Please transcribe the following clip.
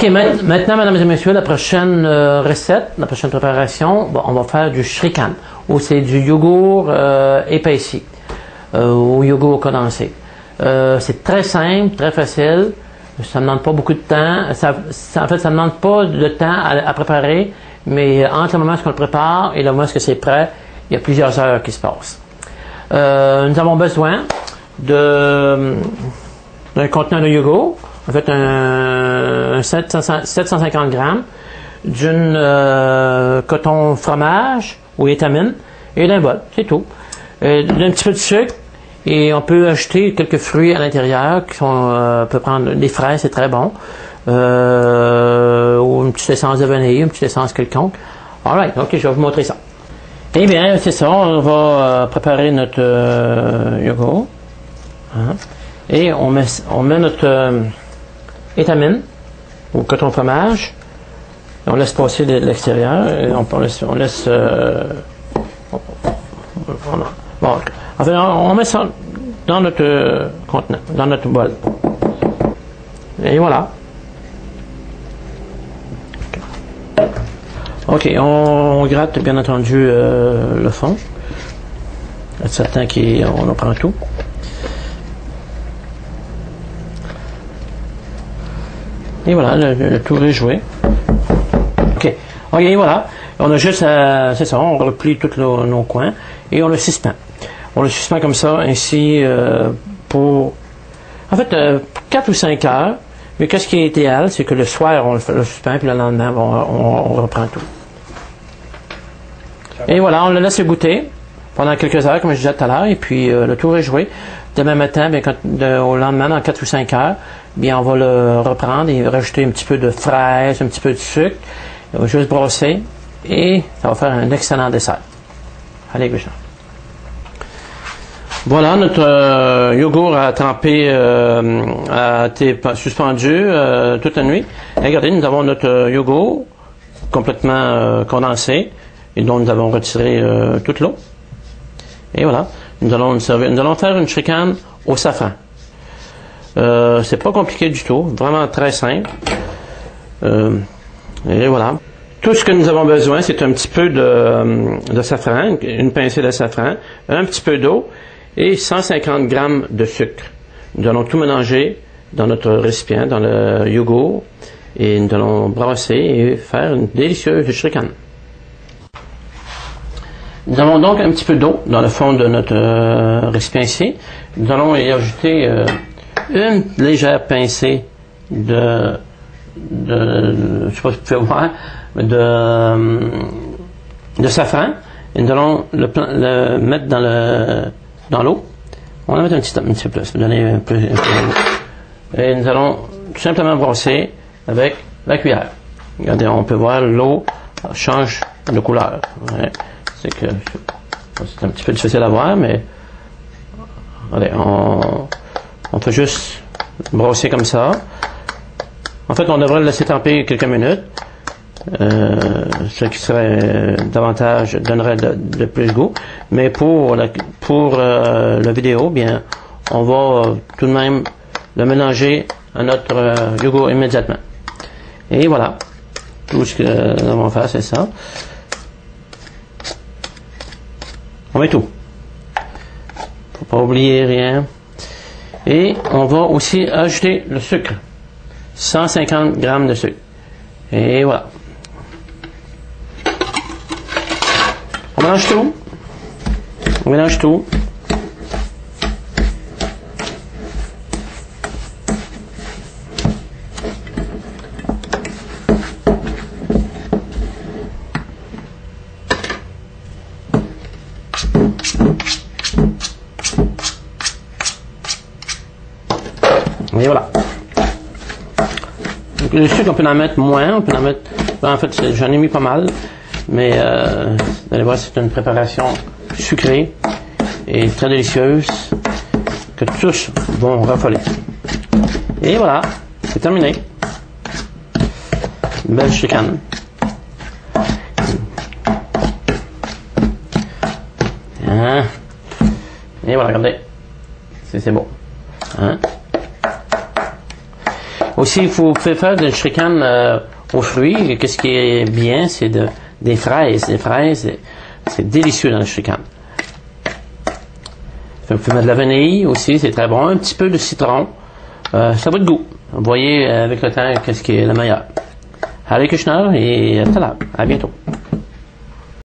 maintenant, mesdames et messieurs, la prochaine recette, la prochaine préparation, bon, on va faire du shrikhan, ou c'est du yogourt épaissi, ou yogourt condensé. C'est très simple, très facile, ça ne demande pas beaucoup de temps, en fait, ça ne demande pas de temps à préparer, mais entre le moment où on le prépare et le moment où c'est prêt, il y a plusieurs heures qui se passent. Nous avons besoin d'un contenant de yogourt, en fait un 750 grammes, d'une coton fromage ou étamine et d'un bol, c'est tout. D'un petit peu de sucre et on peut ajouter quelques fruits à l'intérieur qui sont, on peut prendre des fraises, c'est très bon, ou une petite essence de vanille, une petite essence quelconque. Alright, ok, je vais vous montrer ça. Eh bien, c'est ça, on va préparer notre yogourt. Hein, et on met notre étamine au coton fromage. On laisse passer l'extérieur. Et on laisse bon, enfin, on met ça dans notre contenant, dans notre bol. Et voilà. Ok, on gratte bien entendu le fond. C'est certain qu'on en prend tout. Et voilà, le tour est joué. Ok, voilà. On a juste c'est ça, on replie tous nos coins et on le suspend. On le suspend comme ça, ainsi pour, en fait, 4 ou 5 heures. Mais qu'est-ce qui est idéal, c'est que le soir, on le suspend, puis le lendemain, on reprend tout. Et voilà, on le laisse goûter pendant quelques heures, comme je disais tout à l'heure, et puis le tour est joué. Demain matin, bien, au lendemain, dans 4 ou 5 heures, bien, on va le reprendre et rajouter un petit peu de fraises, un petit peu de sucre. On va juste brosser et ça va faire un excellent dessert. Allez, Guchan. Voilà, notre yogourt a trempé, a été suspendu toute la nuit. Et regardez, nous avons notre yogourt complètement condensé et dont nous avons retiré toute l'eau. Et voilà, nous allons faire une shrikhan au safran. C'est pas compliqué du tout, vraiment très simple. Et voilà. Tout ce que nous avons besoin, c'est un petit peu de safran, une pincée de safran, un petit peu d'eau et 150 grammes de sucre. Nous allons tout mélanger dans notre récipient, dans le yogourt, et nous allons brasser et faire une délicieuse shrikhan. Nous avons donc un petit peu d'eau dans le fond de notre récipient ici. Nous allons y ajouter une légère pincée de je sais pas si vous pouvez voir, de safran. Et nous allons le mettre dans l'eau. On va mettre un petit peu plus, donner un peu d'eau. Et nous allons tout simplement brasser avec la cuillère. Regardez, on peut voir l'eau change de couleur. Ouais. C'est un petit peu difficile à voir, mais allez, on peut juste brasser comme ça. En fait, on devrait le laisser tremper quelques minutes, ce qui serait donnerait de plus de goût. Mais pour la vidéo, bien, on va tout de même le mélanger à notre yogourt immédiatement. Et voilà, tout ce que nous allons faire, c'est ça. On met tout. Faut pas oublier rien. Et on va aussi ajouter le sucre. 150 grammes de sucre. Et voilà. On mélange tout. On mélange tout. Et voilà. Donc, le sucre, on peut en mettre moins, on peut en mettre. En fait, j'en ai mis pas mal, mais vous allez voir, c'est une préparation sucrée et très délicieuse que tous vont raffoler. Et voilà, c'est terminé. Une belle shrikhan. Hein? Et voilà, regardez. C'est beau. Hein? Aussi, vous pouvez faire du shrikhan aux fruits. Qu'est-ce qui est bien, c'est des fraises. Les fraises, c'est délicieux dans le shrikhan. Vous pouvez mettre de la vanille aussi, c'est très bon. Un petit peu de citron. Ça va de goût. Vous voyez avec le temps qu'est-ce qui est le meilleur. Hare Krishna et à bientôt.